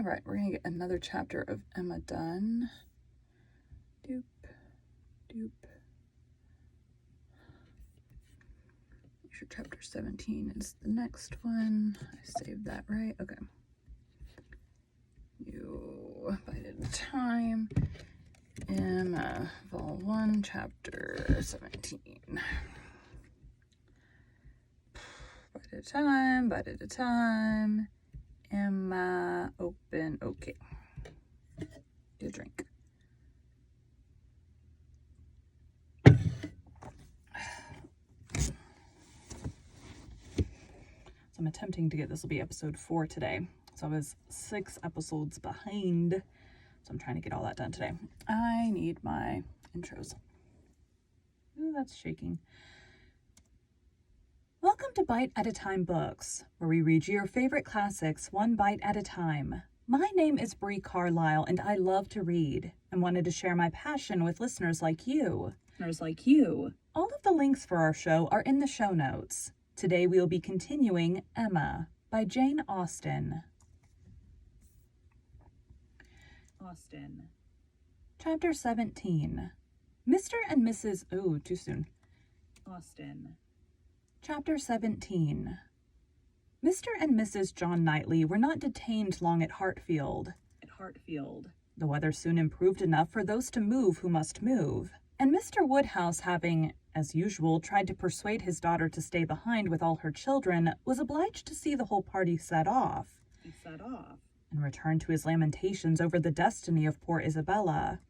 All right, we're going to get another chapter of Emma done. Doop, doop. Make sure chapter 17 is the next one. I saved that right. Okay. You bite at a time. Emma, Vol 1, chapter 17. Bite at a time, bite at a time. Emma, open, okay. Get a drink. So I'm attempting to get, this will be episode 4 today. So I was 6 episodes behind. So I'm trying to get all that done today. I need my intros. Ooh, that's shaking. Welcome to Bite at a Time Books, where we read you your favorite classics one bite at a time. My name is Bree Carlisle, and I love to read, and wanted to share my passion with listeners like you. All of the links for our show are in the show notes. Today we will be continuing Emma by Jane Austen. Chapter 17. Mr. and Mrs. Oh, too soon. Austen. Chapter 17. Mr. and Mrs. John Knightley were not detained long at Hartfield. The weather soon improved enough for those to move who must move, and Mr. Woodhouse, having, as usual, tried to persuade his daughter to stay behind with all her children, was obliged to see the whole party set off. And returned to his lamentations over the destiny of poor Isabella.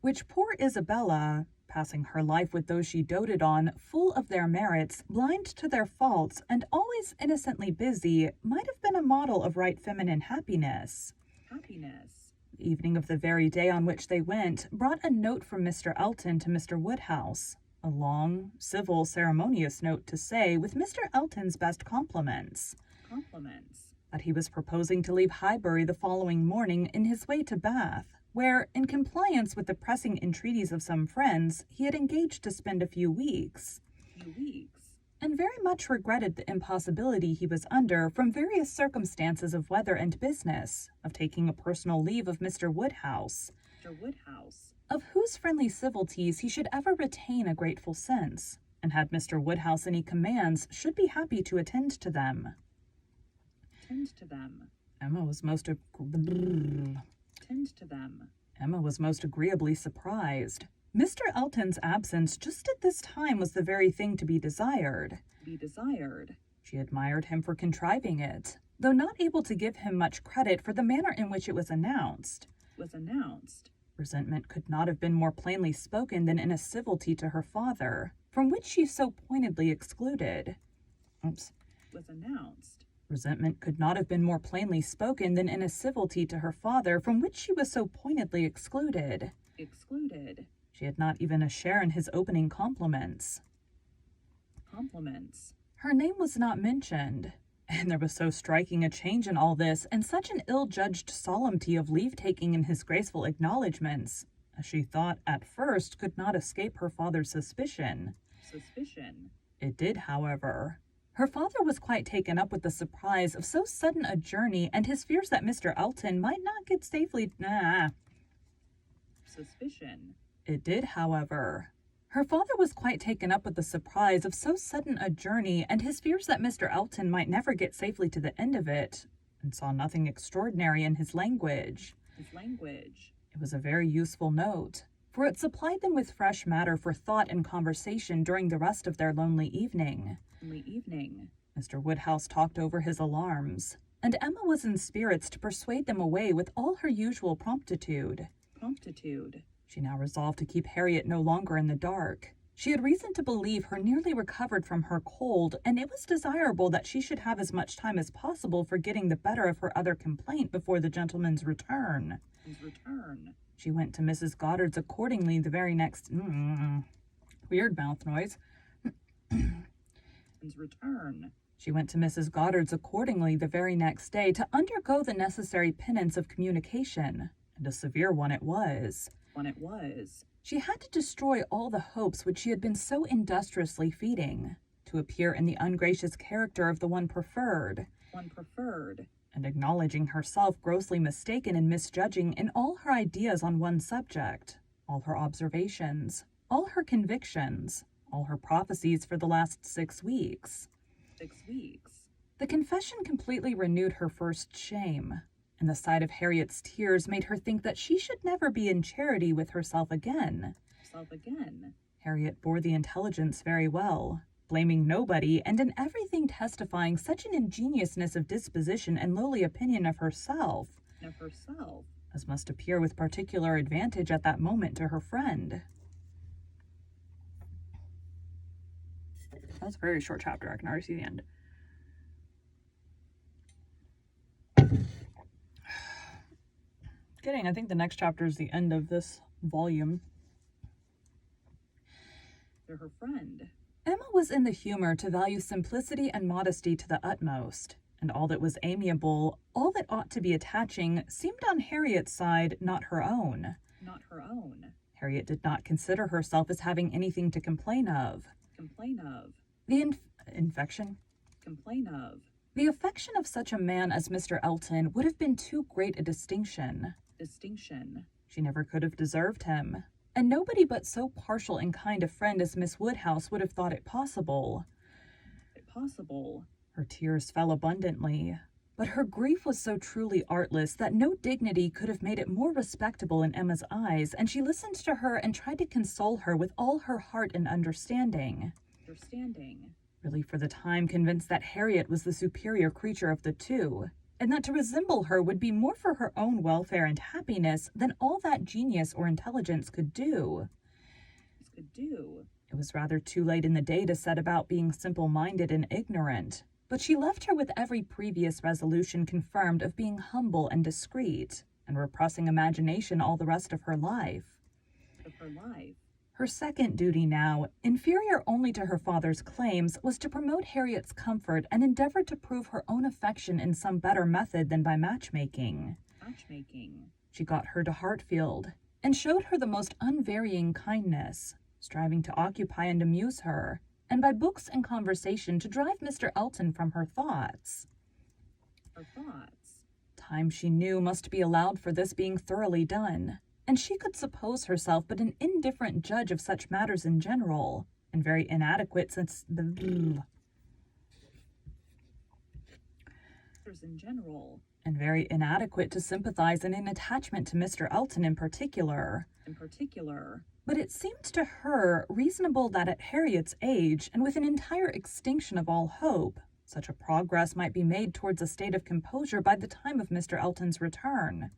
Which poor Isabella, passing her life with those she doted on, full of their merits, blind to their faults, and always innocently busy, might have been a model of right feminine happiness. The evening of the very day on which they went brought a note from Mr. Elton to Mr. Woodhouse, a long, civil, ceremonious note to say, with Mr. Elton's best compliments, that he was proposing to leave Highbury the following morning in his way to Bath, where, in compliance with the pressing entreaties of some friends, he had engaged to spend a few weeks, and very much regretted the impossibility he was under, from various circumstances of weather and business, of taking a personal leave of Mr. Woodhouse, of whose friendly civilities he should ever retain a grateful sense, and had Mr. Woodhouse any commands, should be happy to attend to them. Emma was most agreeably surprised. Mr. Elton's absence just at this time was the very thing to be desired. She admired him for contriving it, though not able to give him much credit for the manner in which it was announced. Resentment could not have been more plainly spoken than in a civility to her father, from which she so pointedly excluded. Resentment could not have been more plainly spoken than in a civility to her father, from which she was so pointedly excluded. She had not even a share in his opening compliments. Her name was not mentioned, and there was so striking a change in all this, and such an ill-judged solemnity of leave-taking in his graceful acknowledgments, as she thought at first could not escape her father's suspicion. It did, however. Her father was quite taken up with the surprise of so sudden a journey, and his fears that Mr. Elton might not get safely. It did, however. Her father was quite taken up with the surprise of so sudden a journey, and his fears that Mr. Elton might never get safely to the end of it, and saw nothing extraordinary in his language. It was a very useful note, for it supplied them with fresh matter for thought and conversation during the rest of their lonely evening. Mr. Woodhouse talked over his alarms, and Emma was in spirits to persuade them away with all her usual promptitude. She now resolved to keep Harriet no longer in the dark. She had reason to believe her nearly recovered from her cold, and it was desirable that she should have as much time as possible for getting the better of her other complaint before the gentleman's return. She went to Mrs. Goddard's accordingly the very next... weird mouth noise. She went to Mrs. Goddard's accordingly the very next day to undergo the necessary penance of communication, and a severe one it was. She had to destroy all the hopes which she had been so industriously feeding, to appear in the ungracious character of the one preferred, and acknowledging herself grossly mistaken and misjudging in all her ideas on one subject, all her observations, all her convictions, all her prophecies for the last 6 weeks. 6 weeks. The confession completely renewed her first shame, and the sight of Harriet's tears made her think that she should never be in charity with herself again. Harriet bore the intelligence very well, blaming nobody and in everything testifying such an ingenuousness of disposition and lowly opinion of herself, as must appear with particular advantage at that moment to her friend. That was a very short chapter. I can already see the end. Kidding, I think the next chapter is the end of this volume. To her friend. Emma was in the humor to value simplicity and modesty to the utmost, and all that was amiable, all that ought to be attaching, seemed on Harriet's side not her own. Harriet did not consider herself as having anything to complain of. The affection of such a man as Mr. Elton would have been too great a distinction. She never could have deserved him, and nobody but so partial and kind a friend as Miss Woodhouse would have thought it possible. Her tears fell abundantly, but her grief was so truly artless that no dignity could have made it more respectable in Emma's eyes, and she listened to her and tried to console her with all her heart and understanding. Really for the time convinced that Harriet was the superior creature of the two, and that to resemble her would be more for her own welfare and happiness than all that genius or intelligence could do. It was rather too late in the day to set about being simple-minded and ignorant, but she left her with every previous resolution confirmed of being humble and discreet, and repressing imagination all the rest of her life. Her second duty now, inferior only to her father's claims, was to promote Harriet's comfort and endeavor to prove her own affection in some better method than by matchmaking. She got her to Hartfield, and showed her the most unvarying kindness, striving to occupy and amuse her, and by books and conversation to drive Mr. Elton from her thoughts. Time, she knew, must be allowed for this being thoroughly done, and she could suppose herself but an indifferent judge of such matters in general, and very inadequate to sympathize in an attachment to Mr. Elton in particular. But it seemed to her reasonable that at Harriet's age, and with an entire extinction of all hope, such a progress might be made towards a state of composure by the time of Mr. Elton's return,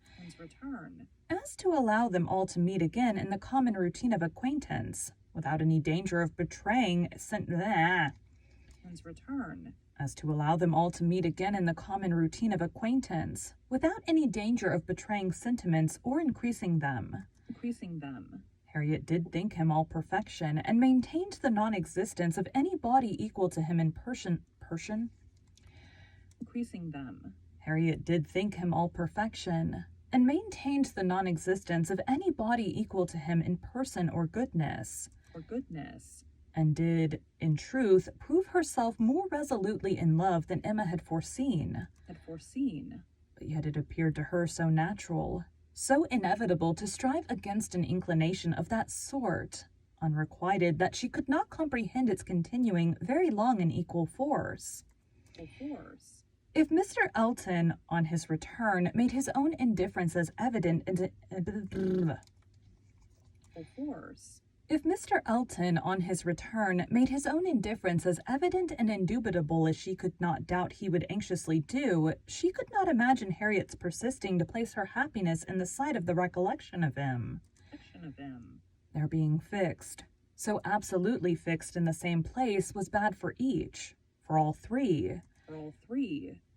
as to allow them all to meet again in the common routine of acquaintance, without any danger of betraying sentiments or increasing them. Harriet did think him all perfection, and maintained the non-existence of any body equal to him in Harriet did think him all perfection, and maintained the non-existence of any body equal to him in person or goodness, and did, in truth, prove herself more resolutely in love than Emma had foreseen. But yet it appeared to her so natural, so inevitable to strive against an inclination of that sort, unrequited, that she could not comprehend its continuing very long in equal force. If Mr. Elton, on his return, made his own indifference as evident and If Mr. Elton, on his return, made his own indifference as evident and indubitable as she could not doubt he would anxiously do, she could not imagine Harriet's persisting to place her happiness in the sight of the recollection of him. Their being fixed, so absolutely fixed in the same place, was bad for each, for all three.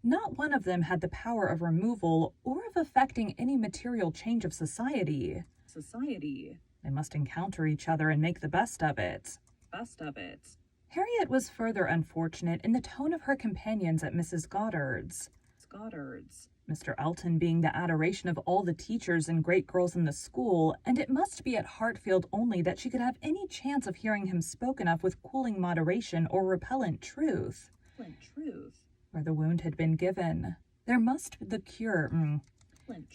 Not one of them had the power of removal or of effecting any material change of society. They must encounter each other and make the best of it. Harriet was further unfortunate in the tone of her companions at Mrs. Goddard's. Mr. Elton being the adoration of all the teachers and great girls in the school, and it must be at Hartfield only that she could have any chance of hearing him spoken of with cooling moderation or repellent truth. Where the wound had been given, there must the cure.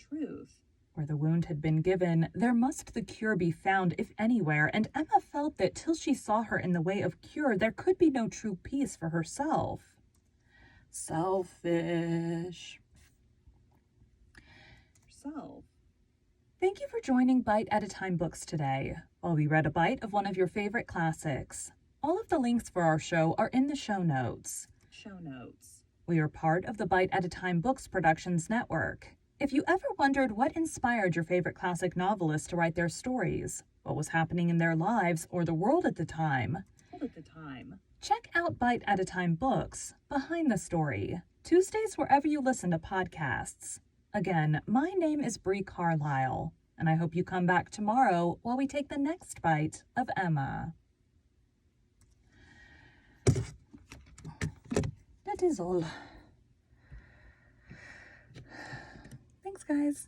Truth. Where the wound had been given, there must the cure be found, if anywhere, and Emma felt that till she saw her in the way of cure, there could be no true peace for herself. Selfish. Self. Thank you for joining Bite at a Time Books today, while we read a bite of one of your favorite classics. All of the links for our show are in the show notes. We are part of the Bite at a Time Books Productions Network. If you ever wondered what inspired your favorite classic novelists to write their stories, what was happening in their lives or the world at the time, check out Bite at a Time Books, Behind the Story, Tuesdays wherever you listen to podcasts. Again, my name is Bree Carlisle, and I hope you come back tomorrow while we take the next bite of Emma. That is all. Thanks, guys.